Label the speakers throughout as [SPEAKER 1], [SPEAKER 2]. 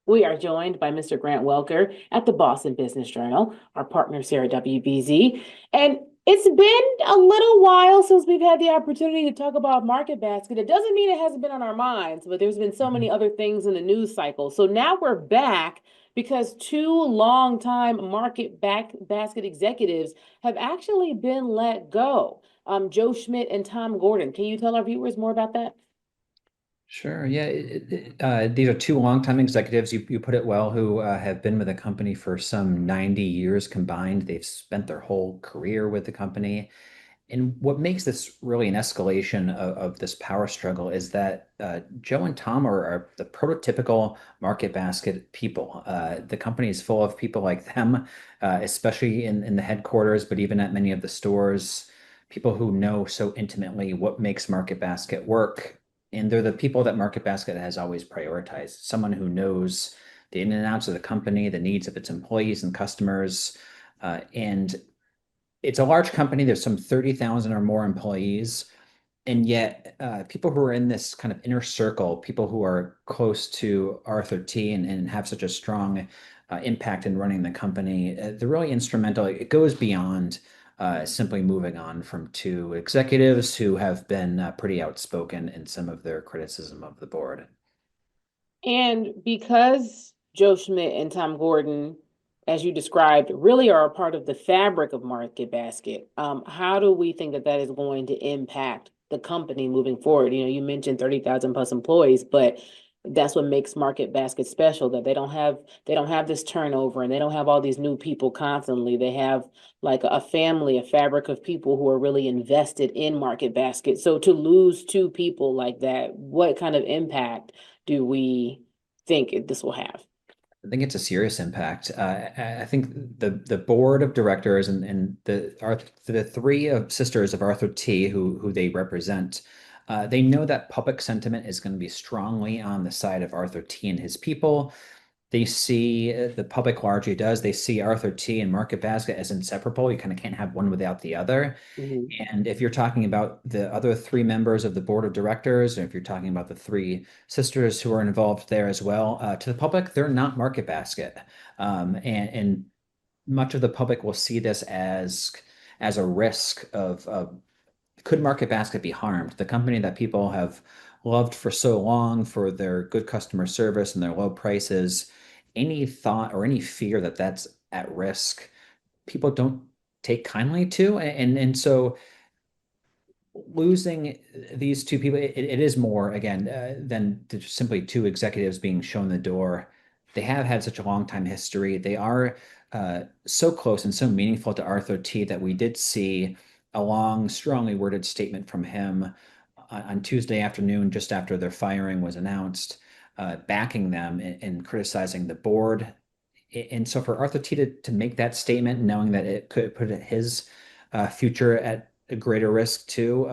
[SPEAKER 1] We are joined by Mr. Grant Welker at the Boston Business Journal, our partners here at WBZ. And it's been a little while since we've had the opportunity to talk about Market Basket. It doesn't mean it hasn't been on our minds, but there's been so many
[SPEAKER 2] Mhm.
[SPEAKER 1] other things in the news cycle. So now we're back because two longtime Basket executives have actually been let go. Joe Schmidt and Tom Gordon. Can you tell our viewers more about that?
[SPEAKER 2] Sure. Yeah. These are two longtime executives, you put it well, who have been with the company for some 90 years combined. They've spent their whole career with the company. And what makes this really an escalation of this power struggle is that Joe and Tom are the prototypical market basket people. The company is full of people like them, especially in the headquarters, but even at many of the stores, people who know so intimately what makes Market Basket work. And they're the people that Market Basket has always prioritized. Someone who knows the in and outs of the company, the needs of its employees and customers. And it's a large company. There's some 30,000 or more employees. And yet, people who are in this kind of inner circle, people who are close to Arthur T and have such a strong impact in running the company, they're really instrumental. It goes beyond simply moving on from two executives who have been pretty outspoken in some of their criticism of the board.
[SPEAKER 1] And because Joe Schmidt and Tom Gordon, as you described, really are a part of the fabric of Market Basket, how do we think that that is going to impact the company moving forward? You know, you mentioned 30,000 plus employees, but that's what makes Market Basket special, that they don't have this turnover and they don't have all these new people constantly. They have like a family, a fabric of people who are really invested in Market Basket. So to lose two people like that, what kind of impact do we think this will have?
[SPEAKER 2] I think it's a serious impact. I think the board of directors and the three of sisters of Arthur T, who they represent, they know that public sentiment is going to be strongly on the side of Arthur T and his people. They see the public largely does. They see Arthur T and Market Basket as inseparable. You kind of can't have one without the other.
[SPEAKER 1] Mhm.
[SPEAKER 2] And if you're talking about the other three members of the board of directors, or if you're talking about the three sisters who are involved there as well, to the public, they're not Market Basket. And much of the public will see this as a risk of could Market Basket be harmed? The company that people have loved for so long for their good customer service and their low prices, any thought or any fear that that's at risk, people don't take kindly to. And so losing these two people, it is more, again, than just simply two executives being shown the door. They have had such a long time history. They are so close and so meaningful to Arthur T that we did see a long, strongly worded statement from him on Tuesday afternoon, just after their firing was announced, backing them and criticizing the board. And so for Arthur T to make that statement, knowing that it could put his future at a greater risk too,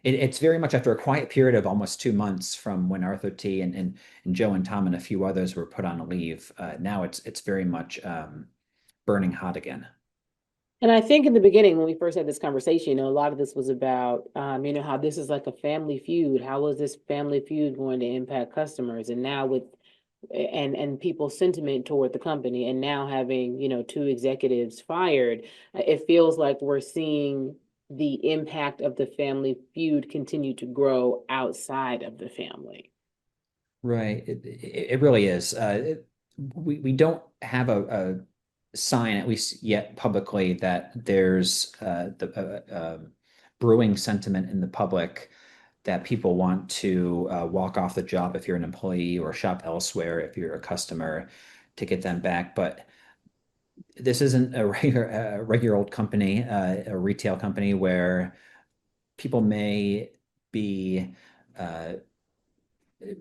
[SPEAKER 2] it's very much after a quiet period of almost 2 months from when Arthur T and Joe and Tom and a few others were put on leave. Now it's very much burning hot again.
[SPEAKER 1] And I think in the beginning, when we first had this conversation, a lot of this was about, how this is like a family feud. How is this family feud going to impact customers? And now with and people's sentiment toward the company, and now having, two executives fired, it feels like we're seeing the impact of the family feud continue to grow outside of the family.
[SPEAKER 2] Right. It really is. We don't have a sign, at least yet publicly, that there's the brewing sentiment in the public that people want to walk off the job if you're an employee or shop elsewhere if you're a customer to get them back. But this isn't a regular old company, a retail company where people may be uh,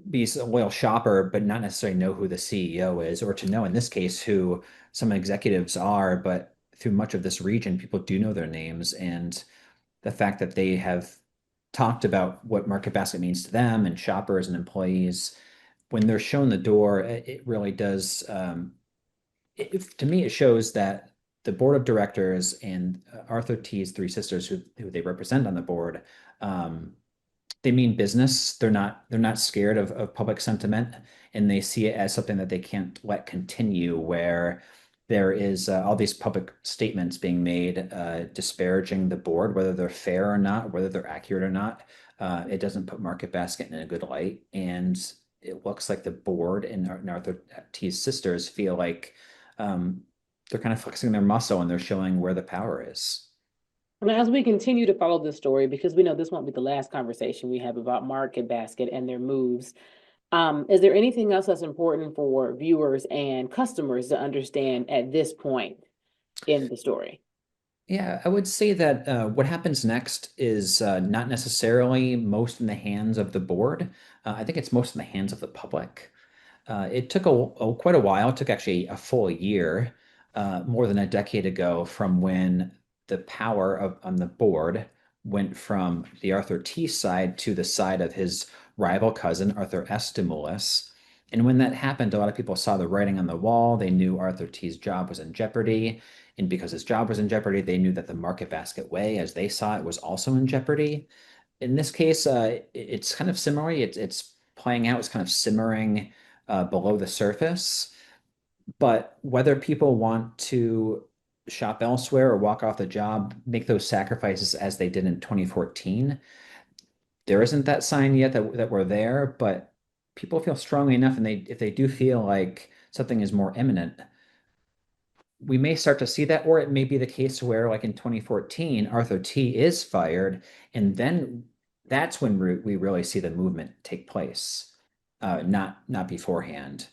[SPEAKER 2] be a loyal shopper, but not necessarily know who the CEO is, or to know in this case who some executives are. But through much of this region, people do know their names, and the fact that they have talked about what Market Basket means to them and shoppers and employees, when they're shown the door, it really does. To me, it shows that the board of directors and Arthur T's three sisters, who they represent on the board, um, they mean business. They're not scared of public sentiment, and they see it as something that they can't let continue, where there is all these public statements being made disparaging the board, whether they're fair or not, whether they're accurate or not. It doesn't put Market Basket in a good light, and it looks like the board and Arthur T's sisters feel like um, they're kind of flexing their muscle and they're showing where the power is.
[SPEAKER 1] And as we continue to follow this story, because we know this won't be the last conversation we have about Market Basket and their moves, is there anything else that's important for viewers and customers to understand at this point in the story?
[SPEAKER 2] Yeah, I would say that what happens next is not necessarily most in the hands of the board. I think it's most in the hands of the public. It took quite a while. It took actually a full year, more than a decade ago, from when the power on the board went from the Arthur T side to the side of his rival cousin, Arthur S. Demoulas. And when that happened, a lot of people saw the writing on the wall. They knew Arthur T's job was in jeopardy. And because his job was in jeopardy, they knew that the Market Basket Way, as they saw it, was also in jeopardy. In this case, it's kind of similar. It's playing out. It's kind of simmering below the surface. But whether people want to shop elsewhere or walk off the job, make those sacrifices as they did in 2014, there isn't that sign yet that we're there. But people feel strongly enough, and if they do feel like something is more imminent, we may start to see that, or it may be the case where, like in 2014, Arthur T is fired, and then that's when we really see the movement take place, not beforehand.